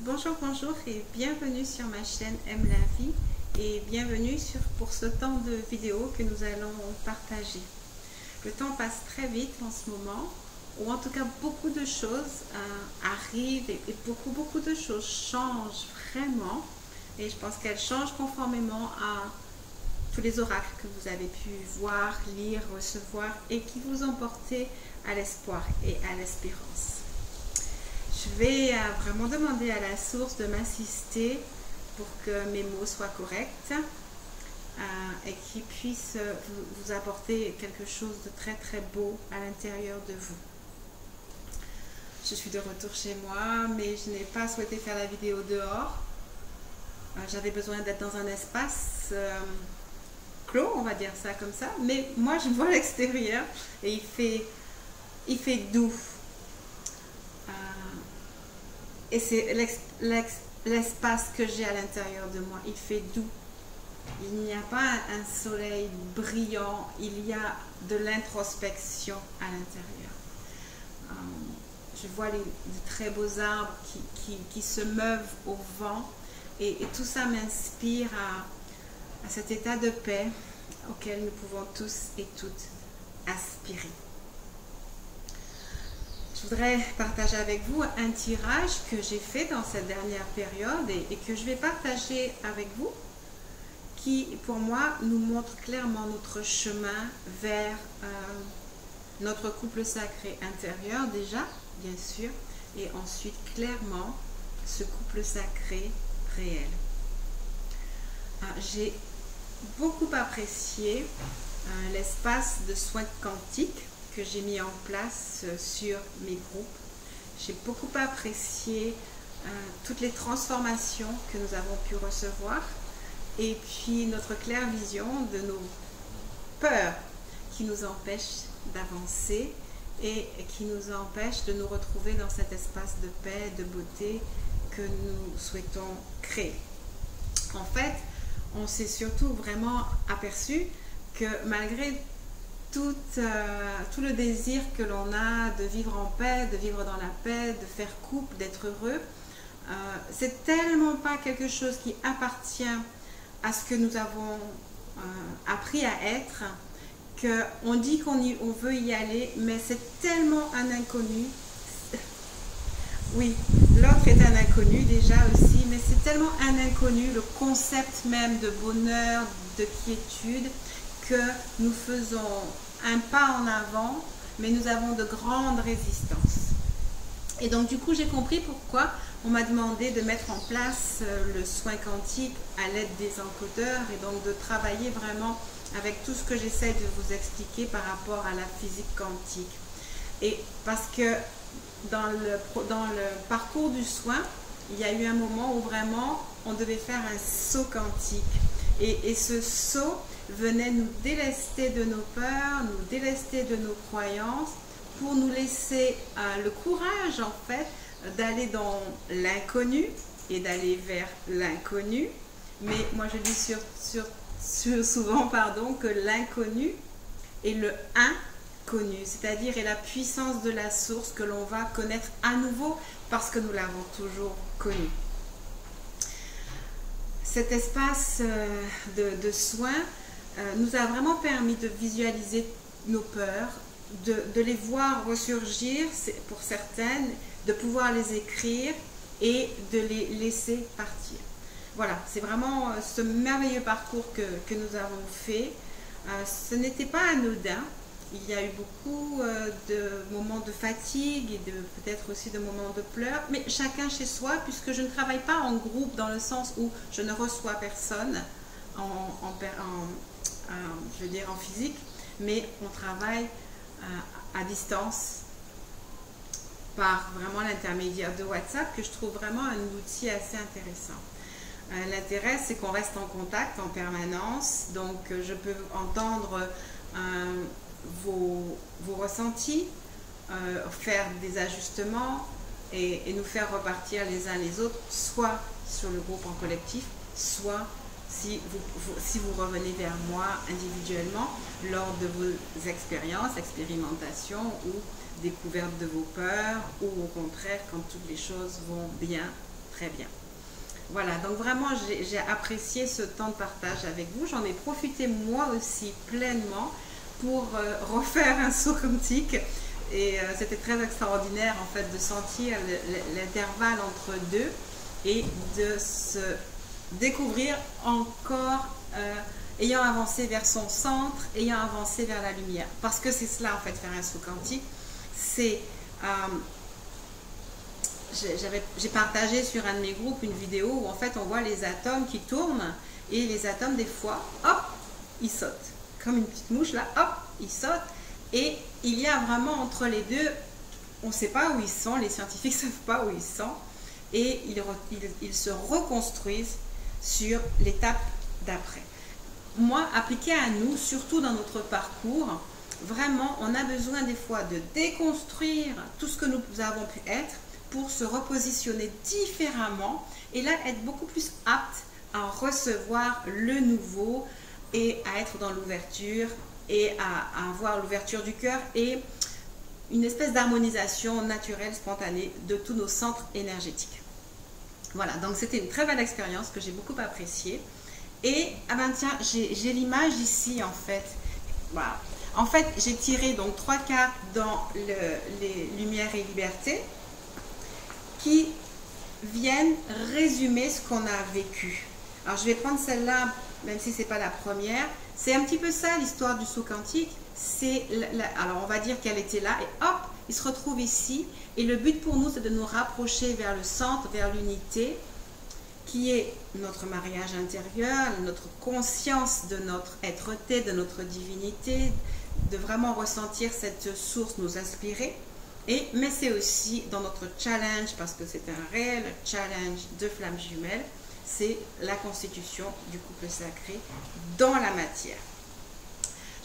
Bonjour, bonjour et bienvenue sur ma chaîne Aime la vie et bienvenue pour ce temps de vidéo que nous allons partager. Le temps passe très vite en ce moment, ou en tout cas beaucoup de choses arrivent et beaucoup de choses changent vraiment, et je pense qu'elles changent conformément à tous les oracles que vous avez pu voir, lire, recevoir et qui vous ont porté à l'espoir et à l'espérance. Je vais vraiment demander à la source de m'assister pour que mes mots soient corrects et qu'ils puissent vous apporter quelque chose de très très beau à l'intérieur de vous. Je suis de retour chez moi, mais je n'ai pas souhaité faire la vidéo dehors. J'avais besoin d'être dans un espace clos, on va dire ça comme ça, mais moi je vois l'extérieur et il fait doux. Et c'est l'espace que j'ai à l'intérieur de moi. Il fait doux. Il n'y a pas un soleil brillant. Il y a de l'introspection à l'intérieur. Je vois de très beaux arbres qui se meuvent au vent. Et tout ça m'inspire à cet état de paix auquel nous pouvons tous et toutes aspirer. Je voudrais partager avec vous un tirage que j'ai fait dans cette dernière période et que je vais partager avec vous, qui pour moi nous montre clairement notre chemin vers notre couple sacré intérieur déjà, bien sûr, et ensuite clairement ce couple sacré réel. J'ai beaucoup apprécié l'espace de soins quantiques que j'ai mis en place sur mes groupes. J'ai beaucoup apprécié toutes les transformations que nous avons pu recevoir et puis notre claire vision de nos peurs qui nous empêchent d'avancer et qui nous empêchent de nous retrouver dans cet espace de paix, de beauté que nous souhaitons créer. En fait, on s'est surtout vraiment aperçu que malgré tout le désir que l'on a de vivre en paix, de vivre dans la paix, de faire couple, d'être heureux, c'est tellement pas quelque chose qui appartient à ce que nous avons appris à être, qu'on dit qu'on veut y aller, mais c'est tellement un inconnu. Oui, l'autre est un inconnu déjà aussi, mais c'est tellement un inconnu, le concept même de bonheur, de quiétude, que nous faisons un pas en avant, mais nous avons de grandes résistances. Et donc du coup, j'ai compris pourquoi on m'a demandé de mettre en place le soin quantique à l'aide des encodeurs et donc de travailler vraiment avec tout ce que j'essaie de vous expliquer par rapport à la physique quantique. Et parce que dans le parcours du soin, il y a eu un moment où vraiment on devait faire un saut quantique. Et ce saut venait nous délester de nos peurs, nous délester de nos croyances, pour nous laisser le courage en fait d'aller dans l'inconnu et d'aller vers l'inconnu. Mais moi je dis souvent que l'inconnu est le inconnu, c'est-à-dire est la puissance de la source que l'on va connaître à nouveau parce que nous l'avons toujours connu. Cet espace de soins nous a vraiment permis de visualiser nos peurs, de les voir ressurgir pour certaines, de pouvoir les écrire et de les laisser partir. Voilà, c'est vraiment ce merveilleux parcours que nous avons fait. Ce n'était pas anodin. Il y a eu beaucoup de moments de fatigue et peut-être aussi de moments de pleurs, mais chacun chez soi, puisque je ne travaille pas en groupe dans le sens où je ne reçois personne je veux dire en physique, mais on travaille à distance par vraiment l'intermédiaire de WhatsApp, que je trouve vraiment un outil assez intéressant. L'intérêt, c'est qu'on reste en contact en permanence, donc je peux entendre vos ressentis, faire des ajustements et nous faire repartir les uns les autres, soit sur le groupe en collectif, soit si vous revenez vers moi individuellement lors de vos expériences, expérimentations ou découverte de vos peurs, ou au contraire quand toutes les choses vont bien, très bien. Voilà, donc vraiment j'ai apprécié ce temps de partage avec vous. J'en ai profité moi aussi pleinement pour refaire un saut quantique. Et c'était très extraordinaire en fait de sentir l'intervalle entre deux et de se découvrir encore ayant avancé vers son centre, ayant avancé vers la lumière. Parce que c'est cela en fait, faire un saut quantique. C'est... j'ai partagé sur un de mes groupes une vidéo où en fait on voit les atomes qui tournent et les atomes des fois, hop, ils sautent. Comme une petite mouche là, hop, ils sautent. Et il y a vraiment entre les deux, on ne sait pas où ils sont, les scientifiques ne savent pas où ils sont. Et ils se reconstruisent sur l'étape d'après. Moi, appliqué à nous, surtout dans notre parcours, vraiment, on a besoin des fois de déconstruire tout ce que nous avons pu être pour se repositionner différemment et là, être beaucoup plus apte à recevoir le nouveau et à être dans l'ouverture et à avoir l'ouverture du cœur et une espèce d'harmonisation naturelle, spontanée de tous nos centres énergétiques. Voilà, donc c'était une très belle expérience que j'ai beaucoup appréciée. Et, ah ben tiens, j'ai l'image ici en fait. Voilà. En fait, j'ai tiré donc 3 cartes dans les Lumières et Liberté qui viennent résumer ce qu'on a vécu. Alors, je vais prendre celle-là, même si ce n'est pas la première. C'est un petit peu ça l'histoire du saut quantique. Alors, on va dire qu'elle était là et hop, il se retrouve ici. Et le but pour nous, c'est de nous rapprocher vers le centre, vers l'unité, qui est notre mariage intérieur, notre conscience de notre être-té, de notre divinité, de vraiment ressentir cette source nous inspirer. Mais c'est aussi dans notre challenge, parce que c'est un réel challenge de flammes jumelles, c'est la constitution du couple sacré dans la matière.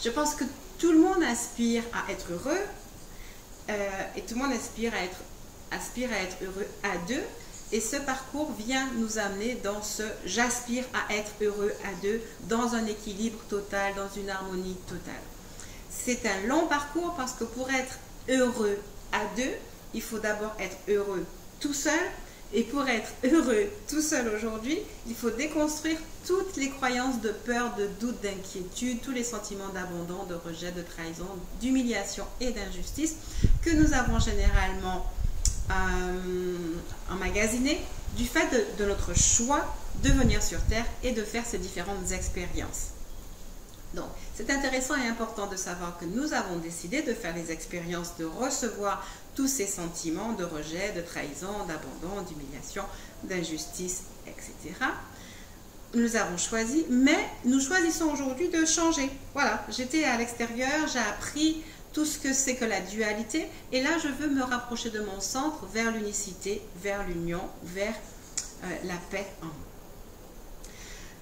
Je pense que tout le monde aspire à être heureux et tout le monde aspire à être heureux à deux. Et ce parcours vient nous amener dans ce « j'aspire à être heureux à deux » dans un équilibre total, dans une harmonie totale. C'est un long parcours parce que pour être heureux à deux, il faut d'abord être heureux tout seul. Et pour être heureux tout seul aujourd'hui, il faut déconstruire toutes les croyances de peur, de doute, d'inquiétude, tous les sentiments d'abandon, de rejet, de trahison, d'humiliation et d'injustice que nous avons généralement emmagasinés du fait de notre choix de venir sur Terre et de faire ces différentes expériences. Donc, c'est intéressant et important de savoir que nous avons décidé de faire les expériences, de recevoir tous ces sentiments de rejet, de trahison, d'abandon, d'humiliation, d'injustice, etc. Nous avons choisi, mais nous choisissons aujourd'hui de changer. Voilà, j'étais à l'extérieur, j'ai appris tout ce que c'est que la dualité, et là je veux me rapprocher de mon centre vers l'unicité, vers l'union, vers la paix en moi.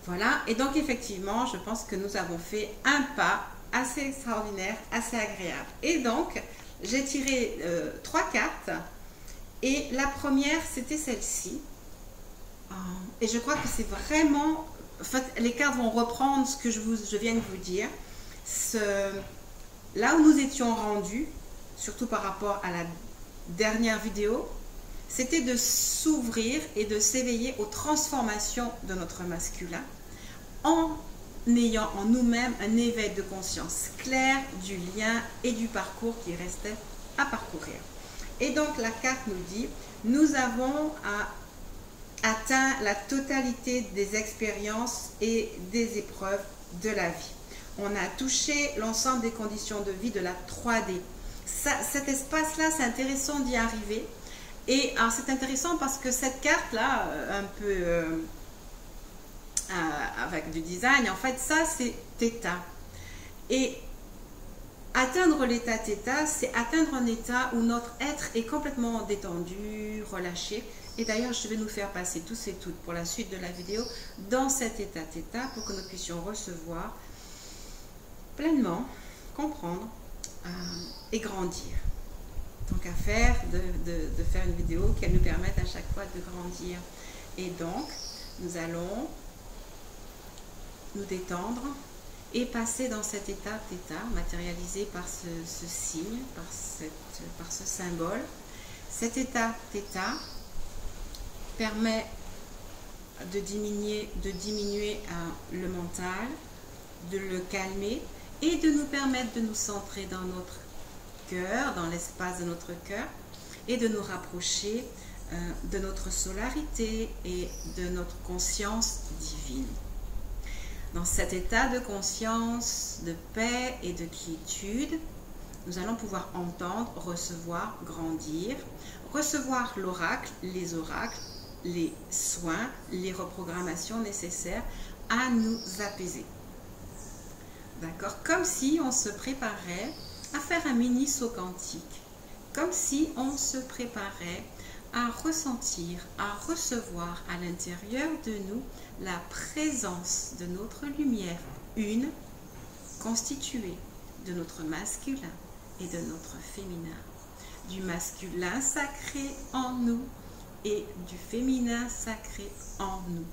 Voilà, et donc effectivement, je pense que nous avons fait un pas assez extraordinaire, assez agréable. Et donc, j'ai tiré 3 cartes, et la première, c'était celle-ci. Et je crois que c'est vraiment... En fait, les cartes vont reprendre ce que je viens de vous dire. Là où nous étions rendus, surtout par rapport à la dernière vidéo, c'était de s'ouvrir et de s'éveiller aux transformations de notre masculin en ayant en nous-mêmes un éveil de conscience clair du lien et du parcours qui restait à parcourir. Et donc la carte nous dit, nous avons atteint la totalité des expériences et des épreuves de la vie. On a touché l'ensemble des conditions de vie de la 3D. Cet espace-là, c'est intéressant d'y arriver. Et c'est intéressant parce que cette carte-là, un peu avec du design, en fait, ça c'est Theta. Et atteindre l'état Theta, c'est atteindre un état où notre être est complètement détendu, relâché. Et d'ailleurs, je vais nous faire passer tous et toutes pour la suite de la vidéo dans cet état Theta pour que nous puissions recevoir pleinement, comprendre et grandir. Donc à faire, de faire une vidéo qui nous permette à chaque fois de grandir. Et donc, nous allons nous détendre et passer dans cet état Theta, matérialisé par ce signe, par ce symbole. Cet état Theta permet de diminuer le mental, de le calmer et de nous permettre de nous centrer dans notre cœur, dans l'espace de notre cœur et de nous rapprocher de notre solarité et de notre conscience divine. Dans cet état de conscience, de paix et de quiétude, nous allons pouvoir entendre, recevoir, grandir, recevoir l'oracle, les oracles, les soins, les reprogrammations nécessaires à nous apaiser. D'accord? Comme si on se préparait à faire un mini saut quantique. Comme si on se préparait à ressentir, à recevoir à l'intérieur de nous la présence de notre lumière une, constituée de notre masculin et de notre féminin, du masculin sacré en nous et du féminin sacré en nous.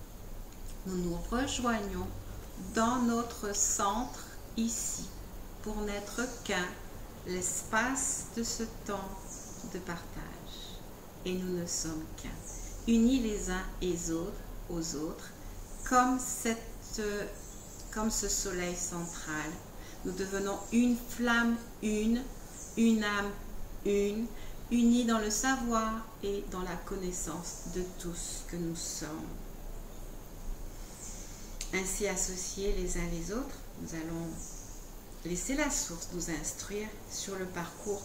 Nous nous rejoignons dans notre centre ici pour n'être qu'un, l'espace de ce temps de partage. Et nous ne sommes qu'un, unis les uns et aux autres, comme ce soleil central. Nous devenons une flamme, une âme, unis dans le savoir et dans la connaissance de tout ce que nous sommes. Ainsi associés les uns les autres, nous allons laisser la source nous instruire sur le parcours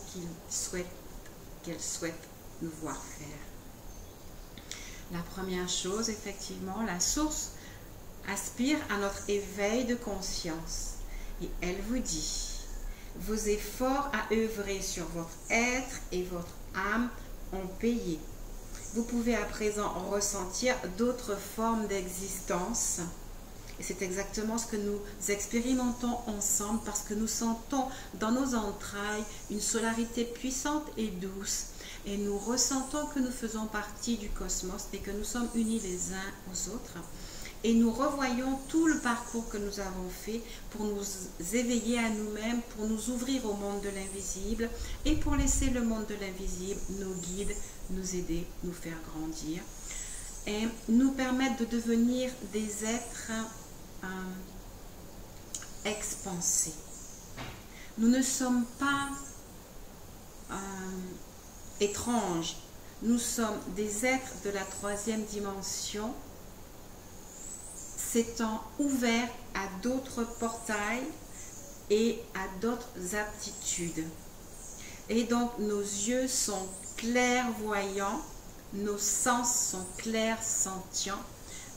qu'elle souhaite nous voir faire. La première chose, effectivement, la source aspire à notre éveil de conscience et elle vous dit: vos efforts à œuvrer sur votre être et votre âme ont payé. Vous pouvez à présent ressentir d'autres formes d'existence. Et c'est exactement ce que nous expérimentons ensemble parce que nous sentons dans nos entrailles une solarité puissante et douce. Et nous ressentons que nous faisons partie du cosmos et que nous sommes unis les uns aux autres. Et nous revoyons tout le parcours que nous avons fait pour nous éveiller à nous-mêmes, pour nous ouvrir au monde de l'invisible et pour laisser le monde de l'invisible nous guider, nous aider, nous faire grandir et nous permettre de devenir des êtres expansés. Nous ne sommes pas étranges, nous sommes des êtres de la troisième dimension s'étant ouverts à d'autres portails et à d'autres aptitudes. Et donc nos yeux sont clairvoyants, nos sens sont clairsentients,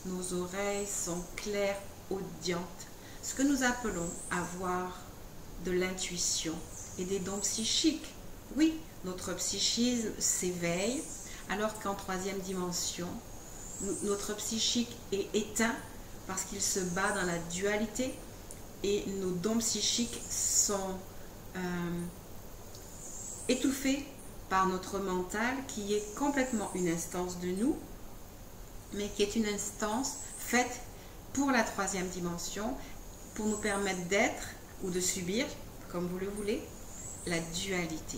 nos oreilles sont clairaudientes. Ce que nous appelons avoir de l'intuition et des dons psychiques. Oui, notre psychisme s'éveille, alors qu'en troisième dimension, notre psychique est éteint parce qu'il se bat dans la dualité et nos dons psychiques sont étouffés par notre mental qui est complètement une instance de nous, mais qui est une instance faite pour la troisième dimension, pour nous permettre d'être ou de subir, comme vous le voulez, la dualité.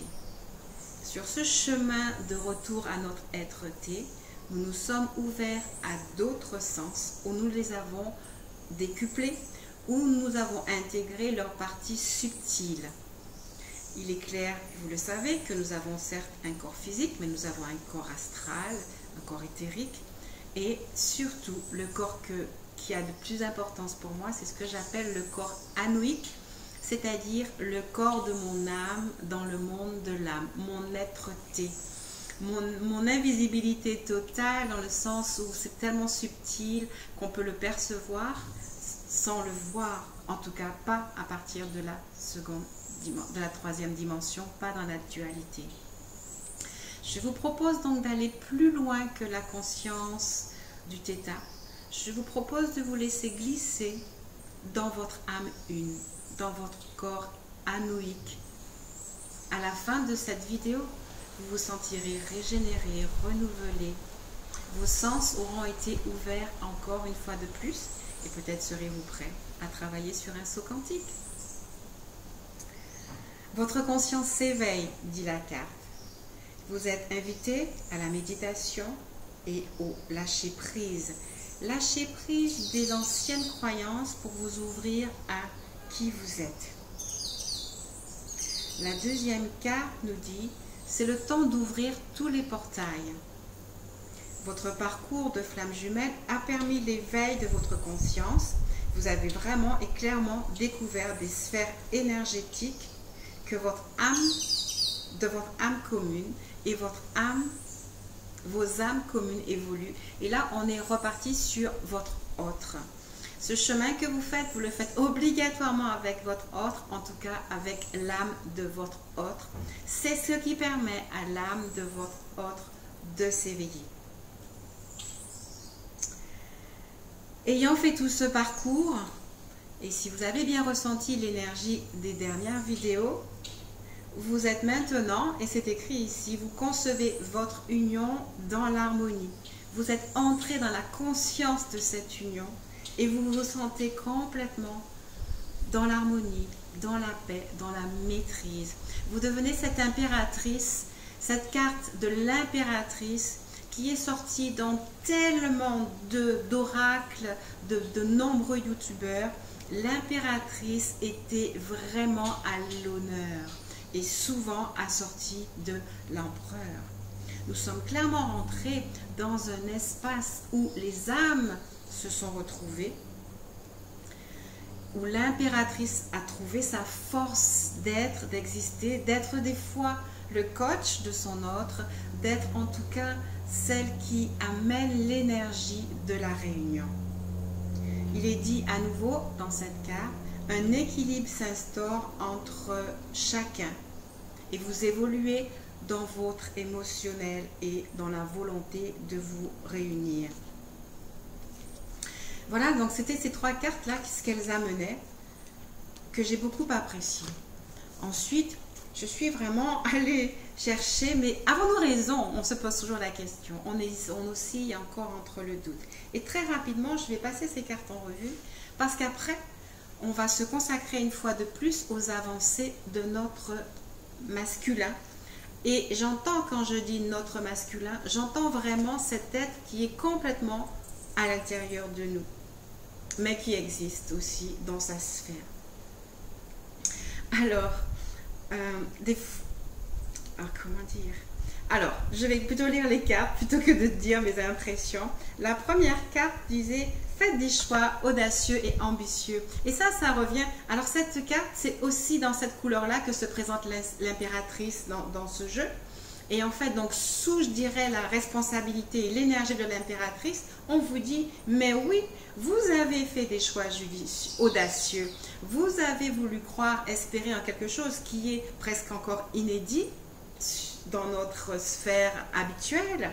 Sur ce chemin de retour à notre être-té, nous nous sommes ouverts à d'autres sens, où nous les avons décuplés, où nous avons intégré leurs parties subtiles. Il est clair, vous le savez, que nous avons certes un corps physique, mais nous avons un corps astral, un corps éthérique, et surtout le corps qui a de plus d'importance pour moi, c'est ce que j'appelle le corps anoïque, c'est-à-dire le corps de mon âme dans le monde de l'âme, mon être-té. Mon invisibilité totale dans le sens où c'est tellement subtil qu'on peut le percevoir sans le voir, en tout cas pas à partir de la troisième dimension, pas dans la dualité. Je vous propose donc d'aller plus loin que la conscience du Theta. Je vous propose de vous laisser glisser dans votre âme une, dans votre corps anoïque. À la fin de cette vidéo, vous vous sentirez régénéré, renouvelé. Vos sens auront été ouverts encore une fois de plus et peut-être serez-vous prêt à travailler sur un saut quantique. Votre conscience s'éveille, dit la carte. Vous êtes invité à la méditation et au lâcher prise. Lâcher prise des anciennes croyances pour vous ouvrir à qui vous êtes. La deuxième carte nous dit, c'est le temps d'ouvrir tous les portails. Votre parcours de flamme jumelle a permis l'éveil de votre conscience. Vous avez vraiment et clairement découvert des sphères énergétiques que votre âme commune et vos âmes communes évoluent. Et là, on est reparti sur votre autre. Ce chemin que vous faites, vous le faites obligatoirement avec votre autre, en tout cas avec l'âme de votre autre. C'est ce qui permet à l'âme de votre autre de s'éveiller. Ayant fait tout ce parcours, et si vous avez bien ressenti l'énergie des dernières vidéos, vous êtes maintenant, et c'est écrit ici, vous concevez votre union dans l'harmonie. Vous êtes entré dans la conscience de cette union et vous vous sentez complètement dans l'harmonie, dans la paix, dans la maîtrise. Vous devenez cette impératrice, cette carte de l'impératrice qui est sortie dans tellement d'oracles, de nombreux youtubeurs. L'impératrice était vraiment à l'honneur et souvent assortie de l'empereur. Nous sommes clairement rentrés dans un espace où les âmes se sont retrouvées, où l'impératrice a trouvé sa force d'être, d'exister, d'être des fois le coach de son autre, d'être en tout cas celle qui amène l'énergie de la réunion. Il est dit à nouveau dans cette carte, un équilibre s'instaure entre chacun et vous évoluez dans votre émotionnel et dans la volonté de vous réunir. Voilà, donc c'était ces trois cartes-là, ce qu'elles amenaient, que j'ai beaucoup apprécié. Ensuite, je suis vraiment allée chercher, mais avons-nous raison? On se pose toujours la question. On oscille encore entre le doute. Et très rapidement, je vais passer ces cartes en revue, parce qu'après, on va se consacrer une fois de plus aux avancées de notre masculin. Et j'entends, quand je dis notre masculin, j'entends vraiment cet être qui est complètement à l'intérieur de nous, mais qui existe aussi dans sa sphère. Alors, comment dire? Alors, je vais plutôt lire les cartes plutôt que de dire mes impressions. La première carte disait « Faites des choix audacieux et ambitieux ». Et ça revient. Alors, cette carte, c'est aussi dans cette couleur-là que se présente l'impératrice dans ce jeu. Et en fait, donc, sous, je dirais, la responsabilité et l'énergie de l'impératrice, on vous dit « Mais oui, vous avez fait des choix audacieux. Vous avez voulu croire, espérer en quelque chose qui est presque encore inédit dans notre sphère habituelle.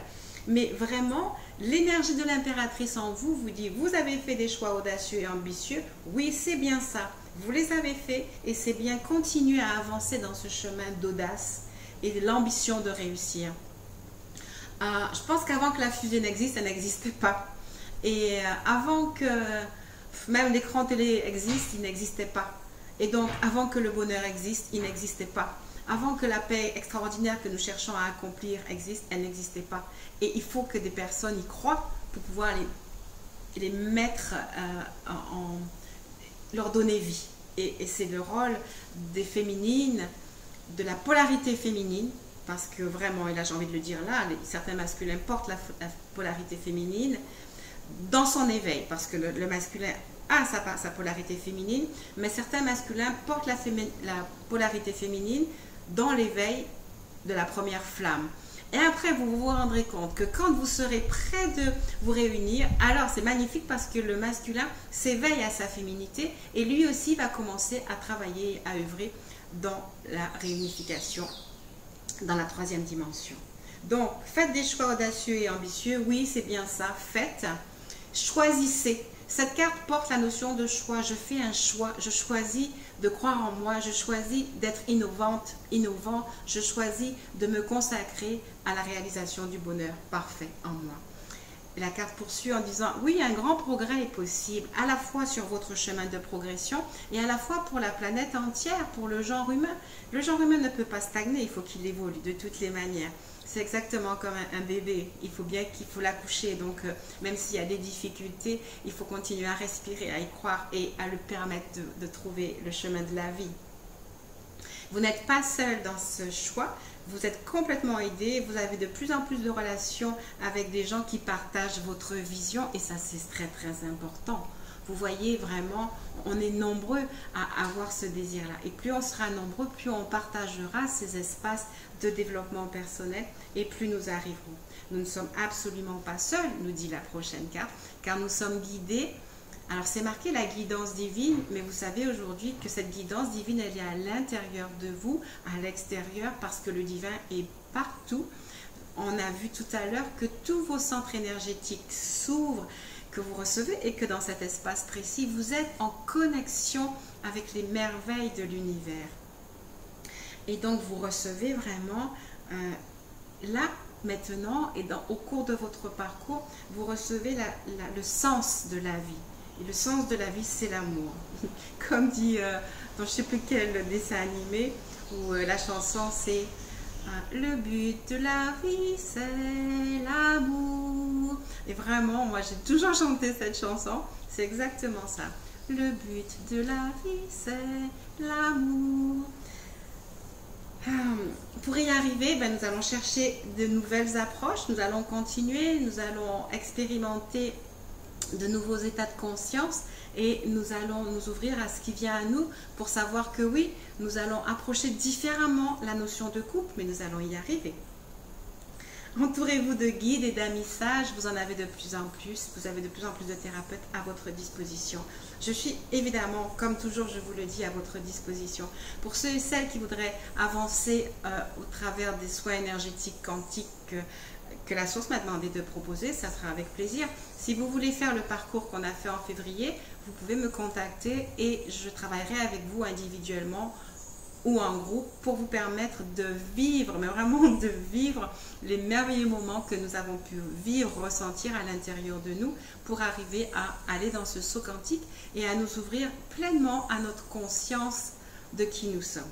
Mais vraiment, l'énergie de l'impératrice en vous vous dit « Vous avez fait des choix audacieux et ambitieux. Oui, c'est bien ça. Vous les avez faits et c'est bien continuer à avancer dans ce chemin d'audace et de l'ambition de réussir. » Je pense qu'avant que la fusée n'existe, elle n'existait pas. Et avant que même l'écran télé existe, il n'existait pas. Et donc, avant que le bonheur existe, il n'existait pas. Avant que la paix extraordinaire que nous cherchons à accomplir existe, elle n'existait pas. Et il faut que des personnes y croient pour pouvoir les mettre leur donner vie. Et c'est le rôle des féminines, de la polarité féminine, parce que vraiment, et là j'ai envie de le dire là, certains masculins portent la polarité féminine dans son éveil, parce que le masculin a sa polarité féminine, mais certains masculins portent la polarité féminine dans l'éveil de la première flamme. Et après, vous vous rendrez compte que quand vous serez prêt de vous réunir, alors c'est magnifique parce que le masculin s'éveille à sa féminité et lui aussi va commencer à travailler, à œuvrer dans la réunification, dans la troisième dimension. Donc, faites des choix audacieux et ambitieux. Oui, c'est bien ça. Faites. Choisissez. Cette carte porte la notion de choix. Je fais un choix. Je choisis de croire en moi. Je choisis d'être innovante, innovant. Je choisis de me consacrer à la réalisation du bonheur parfait en moi. Et la carte poursuit en disant, oui, un grand progrès est possible, à la fois sur votre chemin de progression et à la fois pour la planète entière, pour le genre humain. Le genre humain ne peut pas stagner, il faut qu'il évolue de toutes les manières. C'est exactement comme un bébé. Il faut bien qu'il faut l'accoucher. Donc, même s'il y a des difficultés, il faut continuer à respirer, à y croire et à le permettre de trouver le chemin de la vie. Vous n'êtes pas seul dans ce choix. Vous êtes complètement aidé. Vous avez de plus en plus de relations avec des gens qui partagent votre vision. Et ça, c'est très, très important. Vous voyez vraiment, on est nombreux à avoir ce désir-là. Et plus on sera nombreux, plus on partagera ces espaces de développement personnel et plus nous arriverons. Nous ne sommes absolument pas seuls, nous dit la prochaine carte, car nous sommes guidés. Alors c'est marqué la guidance divine, mais vous savez aujourd'hui que cette guidance divine, elle est à l'intérieur de vous, à l'extérieur, parce que le divin est partout. On a vu tout à l'heure que tous vos centres énergétiques s'ouvrent, que vous recevez et que dans cet espace précis, vous êtes en connexion avec les merveilles de l'univers. Et donc, vous recevez vraiment là, maintenant, et au cours de votre parcours, vous recevez le sens de la vie. Et le sens de la vie, c'est l'amour. Comme dit dans je ne sais plus quel dessin animé, où la chanson, c'est le but de la vie, c'est l'amour. Et vraiment, moi, j'ai toujours chanté cette chanson. C'est exactement ça. Le but de la vie, c'est l'amour. Pour y arriver, nous allons chercher de nouvelles approches. Nous allons continuer. Nous allons expérimenter de nouveaux états de conscience et nous allons nous ouvrir à ce qui vient à nous pour savoir que oui, nous allons approcher différemment la notion de couple, mais nous allons y arriver. Entourez-vous de guides et d'amis sages, vous en avez de plus en plus, vous avez de plus en plus de thérapeutes à votre disposition. Je suis évidemment, comme toujours je vous le dis, à votre disposition. Pour ceux et celles qui voudraient avancer au travers des soins énergétiques quantiques que la source m'a demandé de proposer, ça sera avec plaisir. Si vous voulez faire le parcours qu'on a fait en février, vous pouvez me contacter et je travaillerai avec vous individuellement ou en groupe pour vous permettre de vivre, mais vraiment de vivre les merveilleux moments que nous avons pu vivre, ressentir à l'intérieur de nous pour arriver à aller dans ce saut quantique et à nous ouvrir pleinement à notre conscience de qui nous sommes.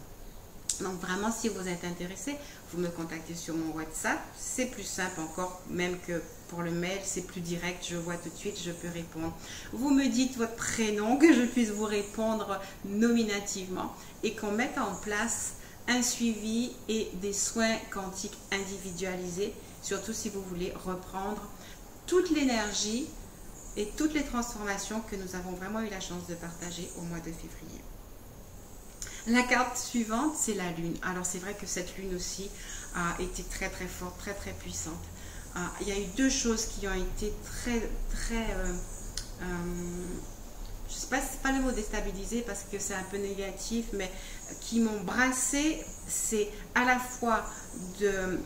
Donc vraiment, si vous êtes intéressé, vous me contactez sur mon WhatsApp. C'est plus simple encore, même que pour le mail, c'est plus direct. Je vois tout de suite, je peux répondre. Vous me dites votre prénom, que je puisse vous répondre nominativement et qu'on mette en place un suivi et des soins quantiques individualisés, surtout si vous voulez reprendre toute l'énergie et toutes les transformations que nous avons vraiment eu la chance de partager au mois de février. La carte suivante, c'est la lune. Alors c'est vrai que cette lune aussi a été très très forte, très très puissante. Il y a eu deux choses qui ont été très je ne sais pas si c'est pas le mot déstabilisé parce que c'est un peu négatif, mais qui m'ont brassé. C'est à la fois de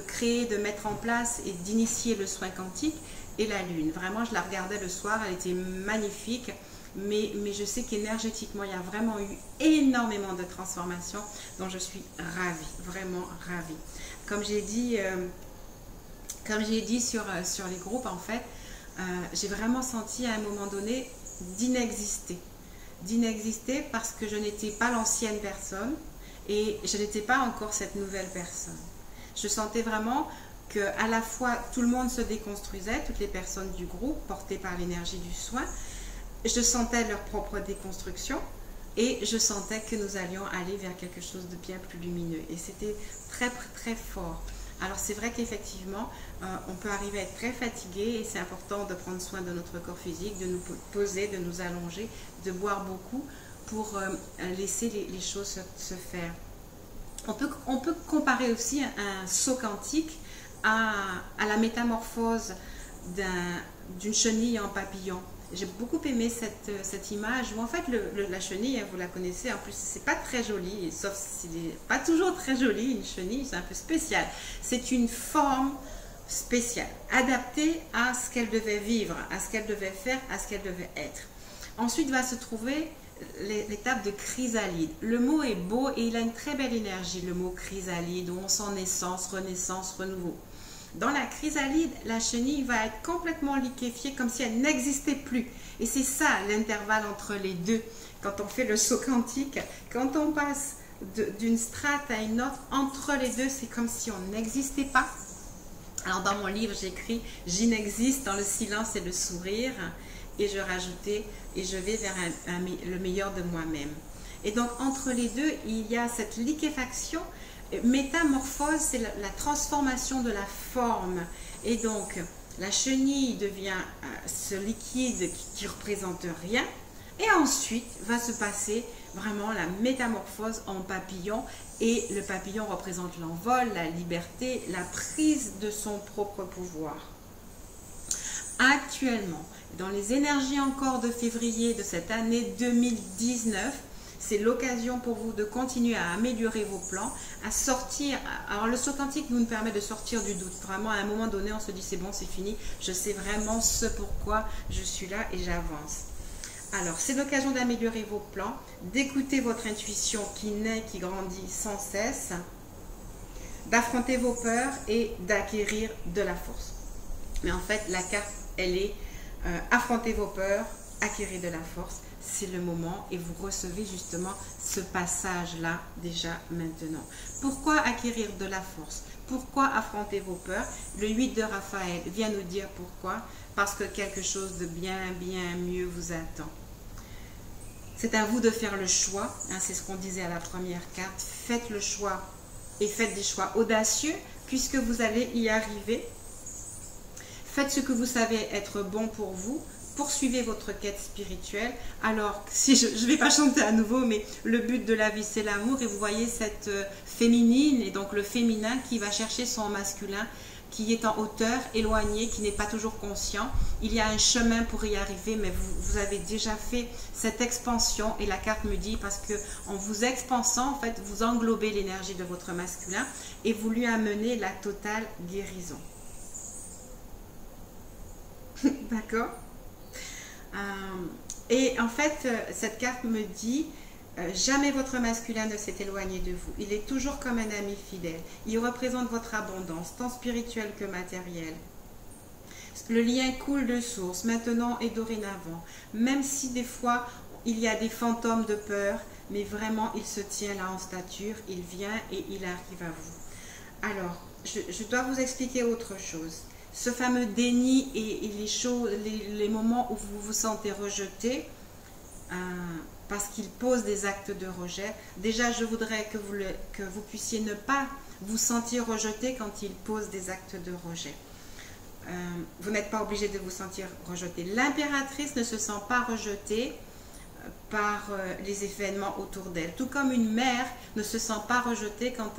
créer, de mettre en place et d'initier le soin quantique et la lune. Vraiment, je la regardais le soir, elle était magnifique. Mais je sais qu'énergétiquement, il y a vraiment eu énormément de transformations dont je suis ravie, vraiment ravie. Comme j'ai dit sur les groupes, en fait, j'ai vraiment senti à un moment donné d'inexister parce que je n'étais pas l'ancienne personne et je n'étais pas encore cette nouvelle personne. Je sentais vraiment que à la fois tout le monde se déconstruisait, toutes les personnes du groupe portées par l'énergie du soin. Je sentais leur propre déconstruction et je sentais que nous allions aller vers quelque chose de bien plus lumineux. Et c'était très, très fort. Alors c'est vrai qu'effectivement, on peut arriver à être très fatigué et c'est important de prendre soin de notre corps physique, de nous poser, de nous allonger, de boire beaucoup pour laisser les choses se faire. On peut comparer aussi un saut quantique à la métamorphose d'une chenille en papillon. J'ai beaucoup aimé cette image où en fait la chenille, vous la connaissez, en plus c'est pas très joli, sauf si c'est pas toujours très joli, une chenille, c'est un peu spécial. C'est une forme spéciale, adaptée à ce qu'elle devait vivre, à ce qu'elle devait faire, à ce qu'elle devait être. Ensuite va se trouver l'étape de chrysalide. Le mot est beau et il a une très belle énergie, le mot chrysalide, où on sent naissance, renaissance, renouveau. Dans la chrysalide, la chenille va être complètement liquéfiée comme si elle n'existait plus. Et c'est ça l'intervalle entre les deux. Quand on fait le saut quantique, quand on passe d'une strate à une autre, entre les deux, c'est comme si on n'existait pas. Alors dans mon livre, j'écris « J'inexiste dans le silence et le sourire » et je rajoutais « Et je vais vers le meilleur de moi-même ». Et donc entre les deux, il y a cette liquéfaction. Métamorphose, c'est la transformation de la forme. Et donc la chenille devient ce liquide qui ne représente rien. Et ensuite va se passer vraiment la métamorphose en papillon. Et le papillon représente l'envol, la liberté, la prise de son propre pouvoir. Actuellement, dans les énergies encore de février de cette année 2019, c'est l'occasion pour vous de continuer à améliorer vos plans, à sortir. Alors le saut quantique nous permet de sortir du doute. Vraiment, à un moment donné, on se dit c'est bon, c'est fini. Je sais vraiment ce pourquoi je suis là et j'avance. Alors, c'est l'occasion d'améliorer vos plans, d'écouter votre intuition qui naît, qui grandit sans cesse, d'affronter vos peurs et d'acquérir de la force. Mais en fait, la carte, elle est affronter vos peurs, acquérir de la force. C'est le moment et vous recevez justement ce passage-là déjà maintenant. Pourquoi acquérir de la force? Pourquoi affronter vos peurs? Le 8 de Raphaël vient nous dire pourquoi. Parce que quelque chose de bien mieux vous attend. C'est à vous de faire le choix, hein, c'est ce qu'on disait à la première carte. Faites le choix et faites des choix audacieux puisque vous allez y arriver. Faites ce que vous savez être bon pour vous. Poursuivez votre quête spirituelle. Alors, si je ne vais pas chanter à nouveau, mais le but de la vie, c'est l'amour. Et vous voyez cette féminine et donc le féminin qui va chercher son masculin, qui est en hauteur, éloigné, qui n'est pas toujours conscient. Il y a un chemin pour y arriver, mais vous avez déjà fait cette expansion. Et la carte me dit, parce que en vous expansant, en fait, vous englobez l'énergie de votre masculin et vous lui amenez la totale guérison. D'accord? Et en fait, cette carte me dit, jamais votre masculin ne s'est éloigné de vous. Il est toujours comme un ami fidèle. Il représente votre abondance, tant spirituelle que matérielle. Le lien coule de source, maintenant et dorénavant. Même si des fois, il y a des fantômes de peur, mais vraiment, il se tient là en stature, il vient et il arrive à vous. Alors, je dois vous expliquer autre chose. Ce fameux déni et les moments où vous vous sentez rejeté, parce qu'il pose des actes de rejet. Déjà, je voudrais que vous puissiez ne pas vous sentir rejeté quand il pose des actes de rejet. Vous n'êtes pas obligé de vous sentir rejeté. L'impératrice ne se sent pas rejetée par les événements autour d'elle. Tout comme une mère ne se sent pas rejetée quand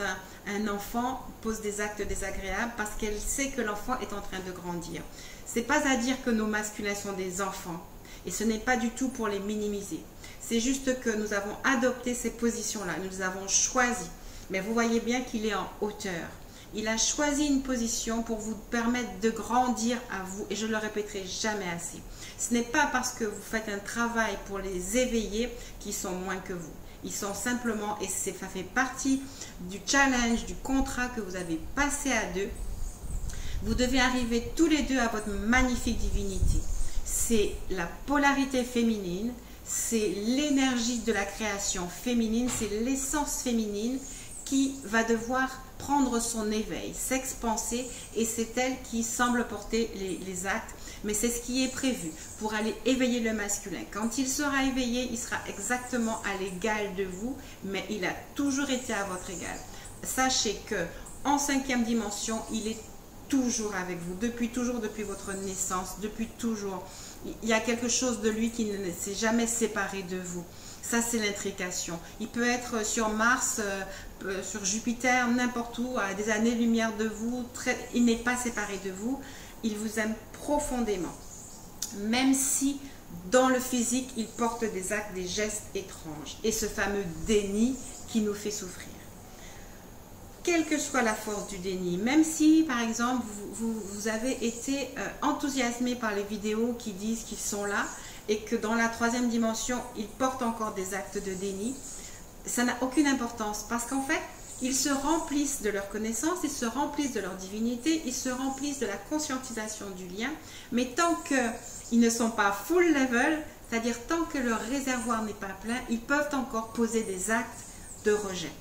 un enfant pose des actes désagréables parce qu'elle sait que l'enfant est en train de grandir. C'est pas à dire que nos masculins sont des enfants et ce n'est pas du tout pour les minimiser. C'est juste que nous avons adopté ces positions-là, nous les avons choisies. Mais vous voyez bien qu'il est en hauteur. Il a choisi une position pour vous permettre de grandir à vous et je ne le répéterai jamais assez. Ce n'est pas parce que vous faites un travail pour les éveiller qu'ils sont moins que vous. Ils sont simplement, et ça fait partie du challenge, du contrat que vous avez passé à deux. Vous devez arriver tous les deux à votre magnifique divinité. C'est la polarité féminine, c'est l'énergie de la création féminine, c'est l'essence féminine qui va devoir prendre son éveil, s'expanser et c'est elle qui semble porter les actes, mais c'est ce qui est prévu pour aller éveiller le masculin. Quand il sera éveillé, il sera exactement à l'égal de vous, mais il a toujours été à votre égal. Sachez que en 5e dimension, il est toujours avec vous, depuis toujours, depuis votre naissance, depuis toujours. Il y a quelque chose de lui qui ne s'est jamais séparé de vous. Ça, c'est l'intrication. Il peut être sur Mars, sur Jupiter, n'importe où, à des années-lumière de vous. Il n'est pas séparé de vous. Il vous aime profondément. Même si, dans le physique, il porte des actes, des gestes étranges. Et ce fameux déni qui nous fait souffrir. Quelle que soit la force du déni, même si, par exemple, vous avez été enthousiasmé par les vidéos qui disent qu'ils sont là, et que dans la 3e dimension, ils portent encore des actes de déni, ça n'a aucune importance parce qu'en fait, ils se remplissent de leur connaissance, ils se remplissent de leur divinité, ils se remplissent de la conscientisation du lien, mais tant qu'ils ne sont pas full level, c'est-à-dire tant que leur réservoir n'est pas plein, ils peuvent encore poser des actes de rejet.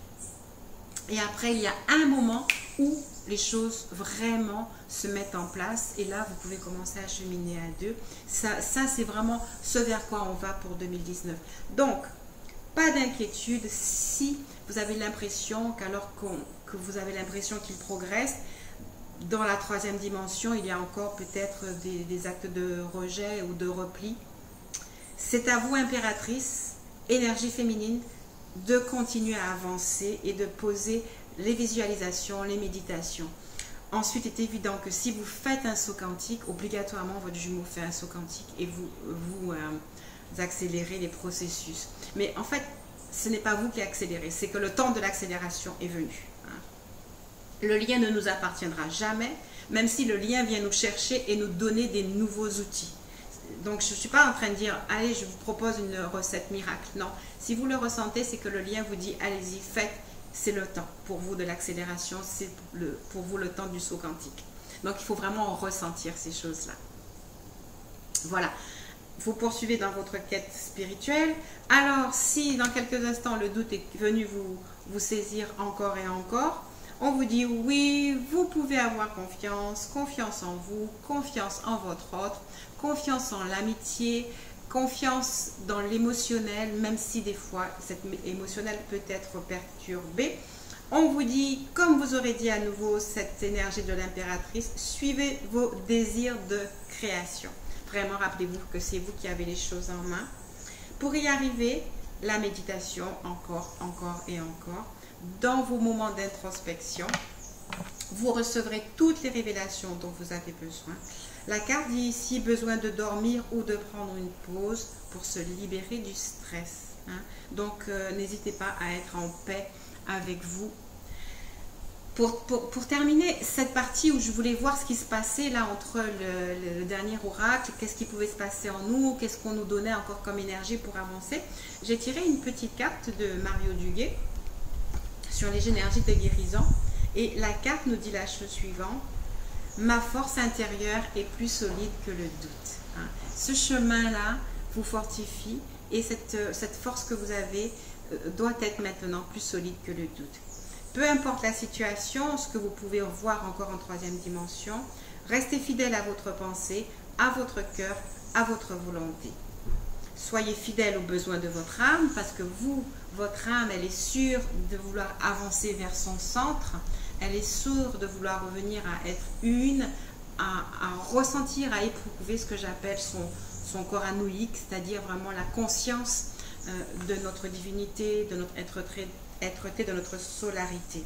Et après, il y a un moment où les choses vraiment se mettent en place. Et là, vous pouvez commencer à cheminer à deux. Ça c'est vraiment ce vers quoi on va pour 2019. Donc, pas d'inquiétude si vous avez l'impression que vous avez l'impression qu'il progresse. Dans la troisième dimension, il y a encore peut-être des actes de rejet ou de repli. C'est à vous, impératrice, énergie féminine, de continuer à avancer et de poser les visualisations, les méditations. Ensuite, il est évident que si vous faites un saut quantique, obligatoirement votre jumeau fait un saut quantique et vous accélérez les processus. Mais en fait, ce n'est pas vous qui accélérez, c'est que le temps de l'accélération est venu. Le lien ne nous appartiendra jamais, même si le lien vient nous chercher et nous donner des nouveaux outils. Donc, je ne suis pas en train de dire, allez, je vous propose une recette miracle. Non, si vous le ressentez, c'est que le lien vous dit, allez-y, faites, c'est le temps pour vous de l'accélération, c'est pour vous le temps du saut quantique. Donc, il faut vraiment ressentir ces choses-là. Voilà, vous poursuivez dans votre quête spirituelle. Alors, si dans quelques instants, le doute est venu vous saisir encore et encore, on vous dit oui, vous pouvez avoir confiance, confiance en vous, confiance en votre autre, confiance en l'amitié, confiance dans l'émotionnel, même si des fois cet émotionnel peut être perturbé. On vous dit, comme vous aurez dit à nouveau cette énergie de l'impératrice, suivez vos désirs de création. Vraiment, rappelez-vous que c'est vous qui avez les choses en main. Pour y arriver, la méditation, encore et encore. Dans vos moments d'introspection, vous recevrez toutes les révélations dont vous avez besoin. La carte dit ici besoin de dormir ou de prendre une pause pour se libérer du stress. Donc, n'hésitez pas à être en paix avec vous. Pour terminer cette partie où je voulais voir ce qui se passait là entre le dernier oracle, qu'est-ce qui pouvait se passer en nous, qu'est-ce qu'on nous donnait encore comme énergie pour avancer, j'ai tiré une petite carte de Mario Duguay sur les énergies de guérison. Et la carte nous dit la chose suivante: ma force intérieure est plus solide que le doute. Ce chemin-là vous fortifie et cette force que vous avez doit être maintenant plus solide que le doute. Peu importe la situation, ce que vous pouvez voir encore en troisième dimension, restez fidèle à votre pensée, à votre cœur, à votre volonté. Soyez fidèle aux besoins de votre âme parce que votre âme, elle est sûre de vouloir avancer vers son centre. Elle est sûre de vouloir revenir à être une, à ressentir, à éprouver ce que j'appelle son corps anoïque, c'est-à-dire vraiment la conscience de notre divinité, de notre êtreté, de notre solarité.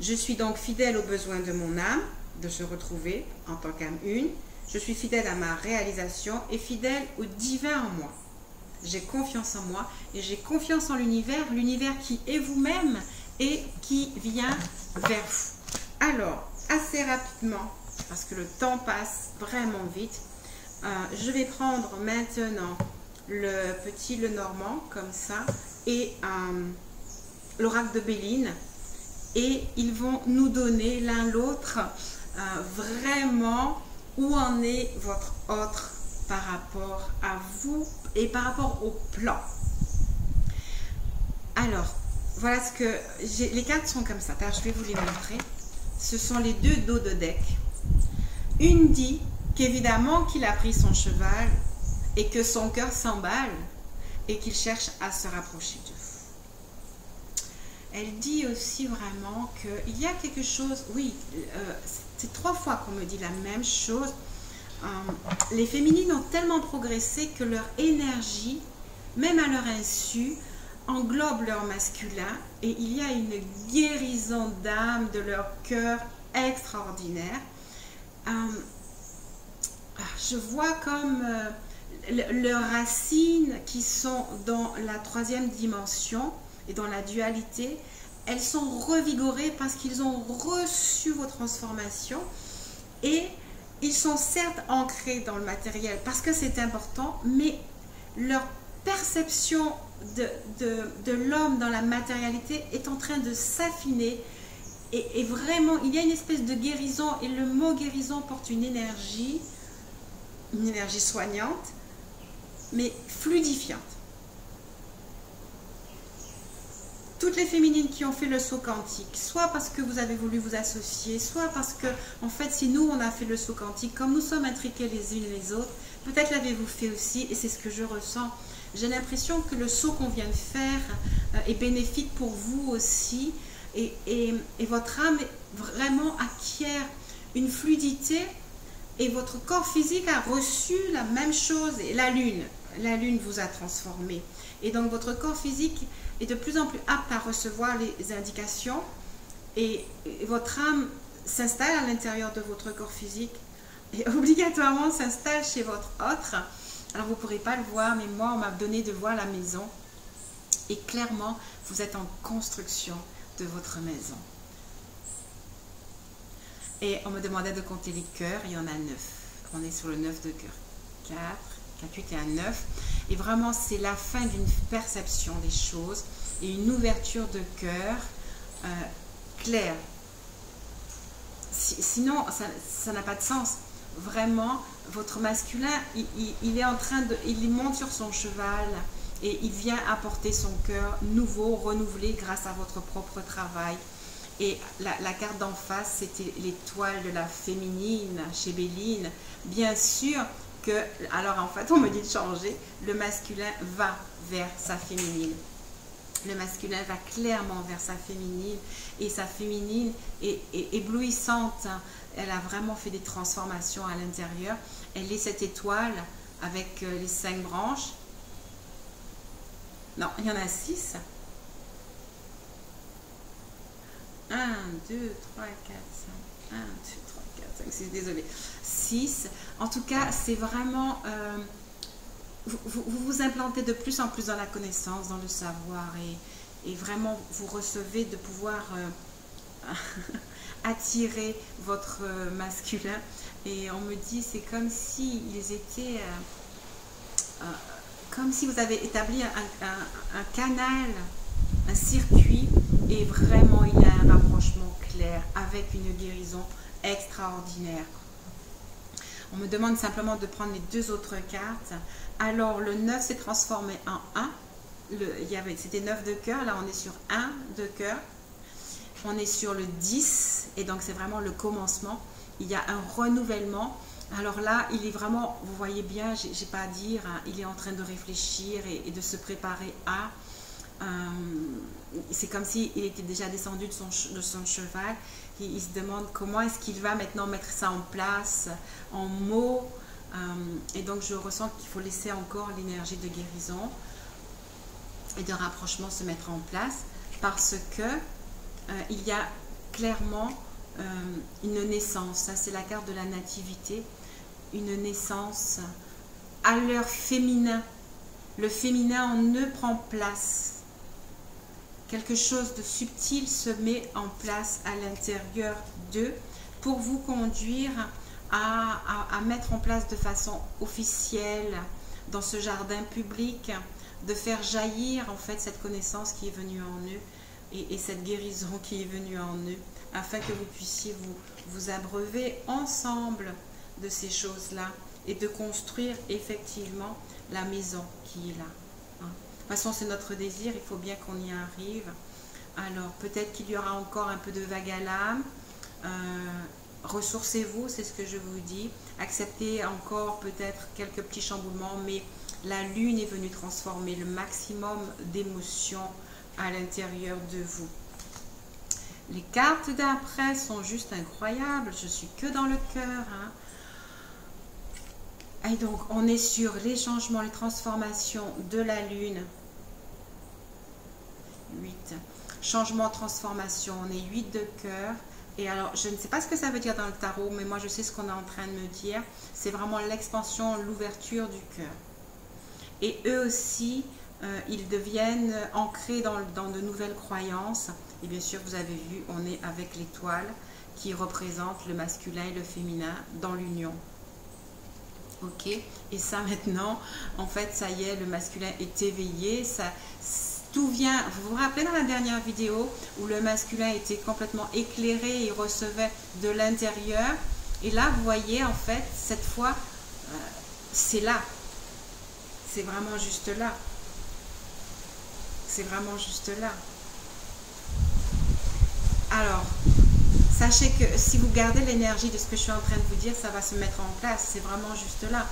Je suis donc fidèle aux besoins de mon âme, de se retrouver en tant qu'âme une. Je suis fidèle à ma réalisation et fidèle au divin en moi. J'ai confiance en moi et j'ai confiance en l'univers qui est vous-même et qui vient vers vous. Alors, assez rapidement, parce que le temps passe vraiment vite, je vais prendre maintenant le petit Lenormand, comme ça, et l'oracle de Béline, et ils vont nous donner l'un l'autre vraiment où en est votre autre par rapport à vous et par rapport au plan. Alors, voilà ce que les cartes sont comme ça. Je vais vous les montrer. Ce sont les deux dos de deck. Une dit qu'évidemment qu'il a pris son cheval et que son cœur s'emballe et qu'il cherche à se rapprocher de vous. Elle dit aussi vraiment qu'il y a quelque chose, oui, c'est 3 fois qu'on me dit la même chose. Les féminines ont tellement progressé que leur énergie, même à leur insu, englobe leur masculin et il y a une guérison d'âme de leur cœur extraordinaire. Je vois comme leurs racines qui sont dans la 3e dimension et dans la dualité, elles sont revigorées parce qu'ils ont reçu vos transformations et ils sont certes ancrés dans le matériel parce que c'est important, mais leur perception de l'homme dans la matérialité est en train de s'affiner et vraiment il y a une espèce de guérison et le mot guérison porte une énergie soignante mais fluidifiante. toutes les féminines qui ont fait le saut quantique, soit parce que vous avez voulu vous associer, soit parce que, en fait, si nous, on a fait le saut quantique, comme nous sommes intriquées les unes les autres, peut-être l'avez-vous fait aussi, et c'est ce que je ressens. J'ai l'impression que le saut qu'on vient de faire est bénéfique pour vous aussi, et votre âme vraiment acquiert une fluidité, et votre corps physique a reçu la même chose, et la lune vous a transformé. Et donc votre corps physique est de plus en plus apte à recevoir les indications, et votre âme s'installe à l'intérieur de votre corps physique et obligatoirement s'installe chez votre autre. Alors vous ne pourrez pas le voir, mais moi on m'a donné de voir la maison, et clairement vous êtes en construction de votre maison. Et on me demandait de compter les cœurs, il y en a 9. On est sur le 9 de cœur. 4, 8 et un 9. Et vraiment, c'est la fin d'une perception des choses et une ouverture de cœur claire. Sinon, ça n'a pas de sens. Vraiment, votre masculin, il est en train de... Il monte sur son cheval et il vient apporter son cœur nouveau, renouvelé grâce à votre propre travail. Et la carte d'en face, c'était l'étoile de la féminine chez Béline. Bien sûr que, alors en fait, on me dit de changer, le masculin va vers sa féminine. Le masculin va clairement vers sa féminine, et sa féminine est éblouissante. Elle a vraiment fait des transformations à l'intérieur. Elle est cette étoile avec les 5 branches. Non, il y en a 6. 1, 2, 3, 4, 5. 1, 2, 3, 4, 5, 6, désolé. 6. En tout cas, c'est vraiment... vous vous implantez de plus en plus dans la connaissance, dans le savoir, et vraiment vous recevez de pouvoir attirer votre masculin. Et on me dit, c'est comme si ils étaient... comme si vous avez établi un canal, un circuit, et vraiment il y a un rapprochement clair avec une guérison extraordinaire. On me demande simplement de prendre les 2 autres cartes. Alors le 9 s'est transformé en 1. C'était 9 de cœur, là on est sur 1 de cœur. On est sur le 10, et donc c'est vraiment le commencement. Il y a un renouvellement. Alors là, il est vraiment, vous voyez bien, j'ai pas à dire, hein, il est en train de réfléchir et de se préparer à... c'est comme s'il était déjà descendu de son cheval. Il se demande comment est-ce qu'il va maintenant mettre ça en place, en mots. Et donc je ressens qu'il faut laisser encore l'énergie de guérison et de rapprochement se mettre en place, parce que il y a clairement une naissance. Ça, c'est la carte de la nativité. Une naissance à l'heure féminin. Le féminin en eux prend place. Quelque chose de subtil se met en place à l'intérieur d'eux pour vous conduire à mettre en place de façon officielle dans ce jardin public, de faire jaillir en fait cette connaissance qui est venue en eux, et cette guérison qui est venue en eux, afin que vous puissiez vous abreuver ensemble de ces choses-là et de construire effectivement la maison qui est là. De toute façon, c'est notre désir, il faut bien qu'on y arrive. Alors, peut-être qu'il y aura encore un peu de vague à l'âme. Ressourcez-vous, c'est ce que je vous dis. Acceptez encore peut-être quelques petits chamboulements, mais la lune est venue transformer le maximum d'émotions à l'intérieur de vous. Les cartes d'après sont juste incroyables. Je suis que dans le cœur. Hein. Et donc, on est sur les changements, les transformations de la lune. 8. Changement, transformation. On est 8 de cœur. Et alors, je ne sais pas ce que ça veut dire dans le tarot, mais moi, je sais ce qu'on est en train de me dire. C'est vraiment l'expansion, l'ouverture du cœur. Et eux aussi, ils deviennent ancrés dans de nouvelles croyances. Et bien sûr, vous avez vu, on est avec l'étoile qui représente le masculin et le féminin dans l'union. Ok, et ça maintenant, en fait, ça y est, le masculin est éveillé. Ça, tout vient, vous vous rappelez dans la dernière vidéo où le masculin était complètement éclairé et recevait de l'intérieur. Et là, vous voyez, en fait, cette fois, c'est là. C'est vraiment juste là. C'est vraiment juste là. Alors, sachez que si vous gardez l'énergie de ce que je suis en train de vous dire, ça va se mettre en place. C'est vraiment juste là.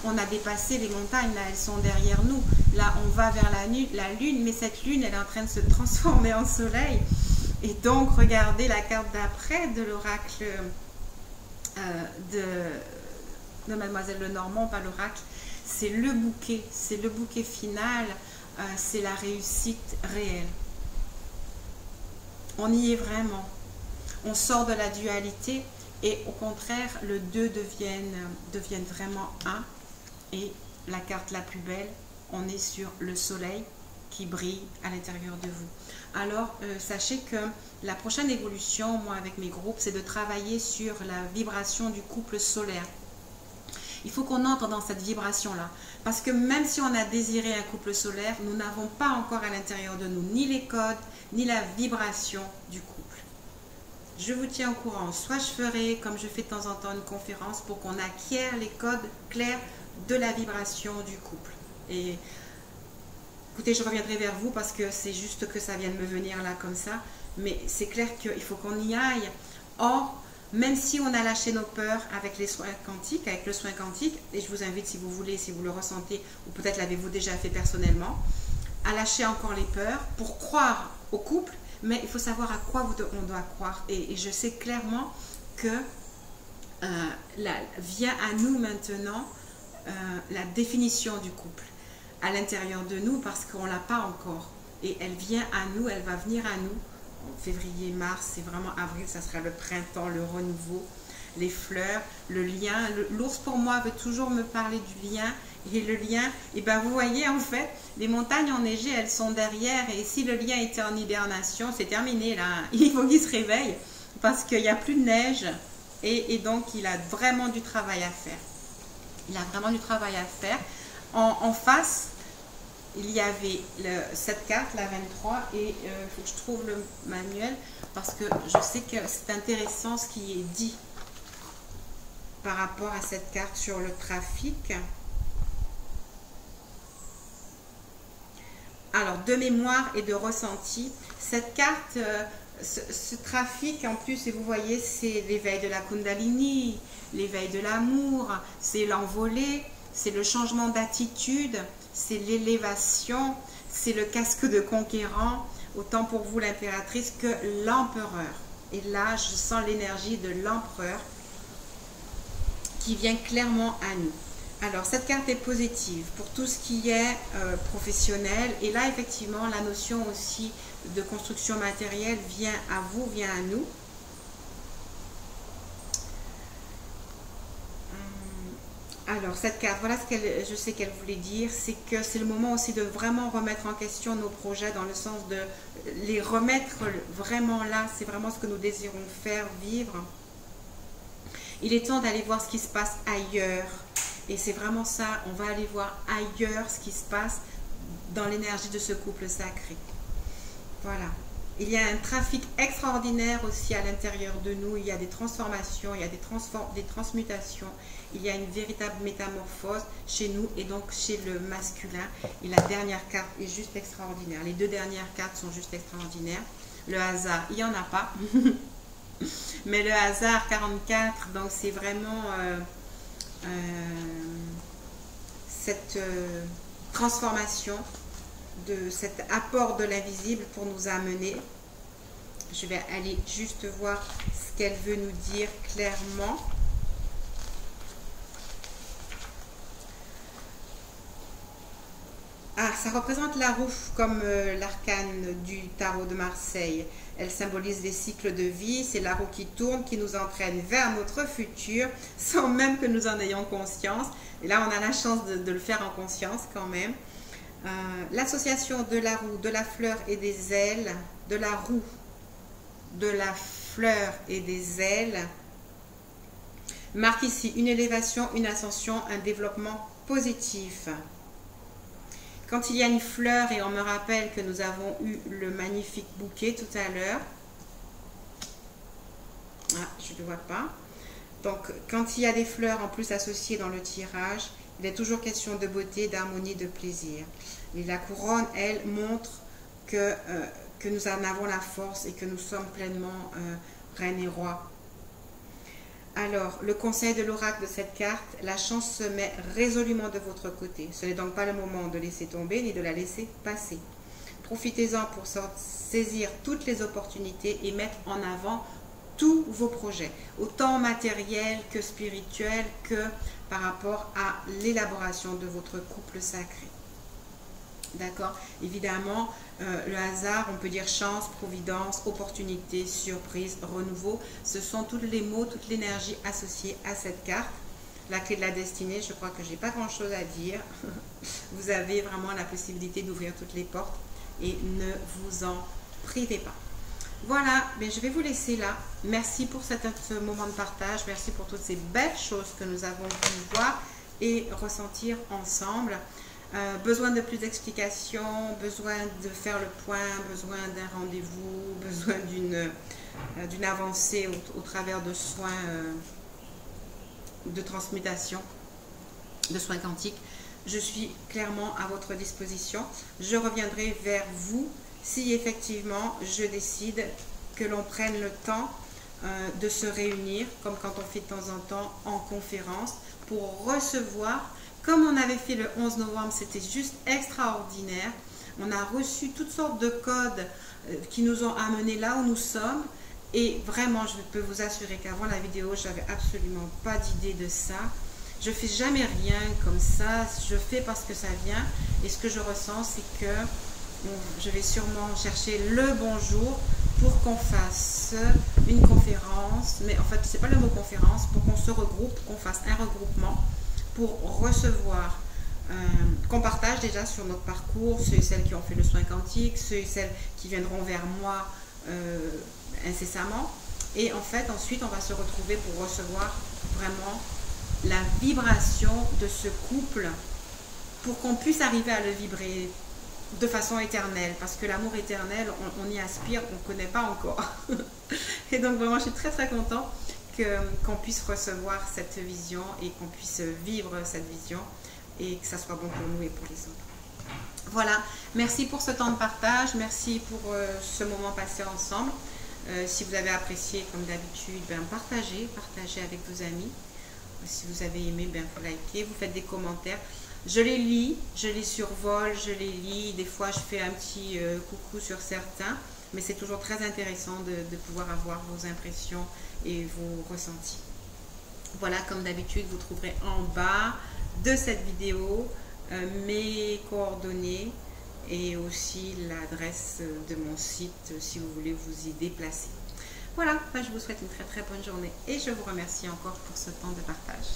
On a dépassé les montagnes, là, elles sont derrière nous. Là, on va vers la lune, mais cette lune, elle est en train de se transformer en soleil. Et donc, regardez la carte d'après de l'oracle de Mademoiselle Lenormand, pas l'oracle. C'est le bouquet final, c'est la réussite réelle. On y est vraiment. On sort de la dualité et au contraire, le deux deviennent vraiment un. Et la carte la plus belle, on est sur le soleil qui brille à l'intérieur de vous. Alors, sachez que la prochaine évolution, moi avec mes groupes, c'est de travailler sur la vibration du couple solaire. Il faut qu'on entre dans cette vibration-là. Parce que même si on a désiré un couple solaire, nous n'avons pas encore à l'intérieur de nous ni les codes, ni la vibration du couple. Je vous tiens au courant. Soit je ferai, comme je fais de temps en temps, une conférence pour qu'on acquiert les codes clairs de la vibration du couple. Et écoutez, je reviendrai vers vous parce que c'est juste que ça vient de me venir là comme ça. Mais c'est clair qu'il faut qu'on y aille. Or, même si on a lâché nos peurs avec les soins quantiques, avec le soin quantique, et je vous invite si vous voulez, si vous le ressentez, ou peut-être l'avez-vous déjà fait personnellement, à lâcher encore les peurs pour croire au couple, mais il faut savoir à quoi on doit croire. Et je sais clairement que vient à nous maintenant la définition du couple à l'intérieur de nous parce qu'on ne l'a pas encore. Et elle vient à nous, elle va venir à nous. Février, mars, c'est vraiment avril, ça sera le printemps, le renouveau, les fleurs, le lien. L'ours pour moi veut toujours me parler du lien. Et le lien, et ben vous voyez en fait, les montagnes enneigées, elles sont derrière. Et si le lien était en hibernation, c'est terminé là. Il faut qu'il se réveille parce qu'il n'y a plus de neige. Et donc il a vraiment du travail à faire. Il a vraiment du travail à faire. En face, il y avait cette carte, la 23, et il faut que je trouve le manuel parce que je sais que c'est intéressant ce qui est dit par rapport à cette carte sur le trafic. Alors, de mémoire et de ressenti, cette carte, ce trafic en plus, et vous voyez, c'est l'éveil de la Kundalini, l'éveil de l'amour, c'est l'envolée, c'est le changement d'attitude, c'est l'élévation, c'est le casque de conquérant, autant pour vous l'impératrice que l'empereur. Et là, je sens l'énergie de l'empereur qui vient clairement à nous. Alors, cette carte est positive pour tout ce qui est professionnel. Et là, effectivement, la notion aussi de construction matérielle vient à vous, vient à nous. Alors, cette carte, voilà ce qu'elle, je sais qu'elle voulait dire, c'est que c'est le moment aussi de vraiment remettre en question nos projets dans le sens de les remettre vraiment là. C'est vraiment ce que nous désirons faire, vivre. Il est temps d'aller voir ce qui se passe ailleurs. Et c'est vraiment ça, on va aller voir ailleurs ce qui se passe dans l'énergie de ce couple sacré. Voilà. Il y a un trafic extraordinaire aussi à l'intérieur de nous. Il y a des transformations, il y a des transmutations. Il y a une véritable métamorphose chez nous et donc chez le masculin. Et la dernière carte est juste extraordinaire. Les deux dernières cartes sont juste extraordinaires. Le hasard, il n'y en a pas. Mais le hasard 44, donc c'est vraiment cette transformation, de cet apport de l'invisible pour nous amener. Je vais aller juste voir ce qu'elle veut nous dire clairement. Ah, ça représente la roue comme l'arcane du tarot de Marseille. Elle symbolise les cycles de vie. C'est la roue qui tourne, qui nous entraîne vers notre futur, sans même que nous en ayons conscience. Et là, on a la chance de le faire en conscience quand même. L'association de la roue, de la fleur et des ailes, de la roue, de la fleur et des ailes, marque ici une élévation, une ascension, un développement positif. Quand il y a une fleur, et on me rappelle que nous avons eu le magnifique bouquet tout à l'heure. Ah, je ne le vois pas. Donc, quand il y a des fleurs en plus associées dans le tirage, il est toujours question de beauté, d'harmonie, de plaisir. Et la couronne, elle, montre que que nous en avons la force et que nous sommes pleinement reine et roi. Alors, le conseil de l'oracle de cette carte, la chance se met résolument de votre côté. Ce n'est donc pas le moment de laisser tomber ni de la laisser passer. Profitez-en pour saisir toutes les opportunités et mettre en avant tous vos projets, autant matériels que spirituels, que par rapport à l'élaboration de votre couple sacré. D'accord? Évidemment, le hasard, on peut dire chance, providence, opportunité, surprise, renouveau. Ce sont tous les mots, toute l'énergie associée à cette carte. La clé de la destinée, je crois que je n'ai pas grand-chose à dire. Vous avez vraiment la possibilité d'ouvrir toutes les portes et ne vous en privez pas. Voilà, mais je vais vous laisser là. Merci pour ce moment de partage. Merci pour toutes ces belles choses que nous avons pu voir et ressentir ensemble. Besoin de plus d'explications, besoin de faire le point, besoin d'un rendez-vous, besoin d'une avancée au travers de soins de transmutation, de soins quantiques. Je suis clairement à votre disposition. Je reviendrai vers vous si effectivement je décide que l'on prenne le temps de se réunir, comme quand on fait de temps en temps en conférence, pour recevoir, comme on avait fait le 11 novembre, c'était juste extraordinaire. On a reçu toutes sortes de codes qui nous ont amenés là où nous sommes. Et vraiment, je peux vous assurer qu'avant la vidéo, je n'avais absolument pas d'idée de ça. Je ne fais jamais rien comme ça. Je fais parce que ça vient. Et ce que je ressens, c'est que je vais sûrement chercher le bon jour pour qu'on fasse une conférence. Mais en fait, ce n'est pas le mot conférence. Pour qu'on se regroupe, qu'on fasse un regroupement pour recevoir, qu'on partage déjà sur notre parcours, ceux et celles qui ont fait le soin quantique, ceux et celles qui viendront vers moi incessamment. Et en fait, ensuite, on va se retrouver pour recevoir vraiment la vibration de ce couple pour qu'on puisse arriver à le vibrer de façon éternelle. Parce que l'amour éternel, on y aspire, on ne connaît pas encore. Et donc, vraiment, je suis très, très contente qu'on puisse recevoir cette vision et qu'on puisse vivre cette vision et que ça soit bon pour nous et pour les autres. Voilà, merci pour ce temps de partage, merci pour ce moment passé ensemble. Si vous avez apprécié, comme d'habitude, partagez avec vos amis. Si vous avez aimé, vous likez, vous faites des commentaires. Je les lis, je les survole, je les lis. Des fois, je fais un petit coucou sur certains, mais c'est toujours très intéressant de pouvoir avoir vos impressions et vos ressentis. Voilà, comme d'habitude, vous trouverez en bas de cette vidéo mes coordonnées et aussi l'adresse de mon site si vous voulez vous y déplacer. Voilà, je vous souhaite une très très bonne journée et je vous remercie encore pour ce temps de partage.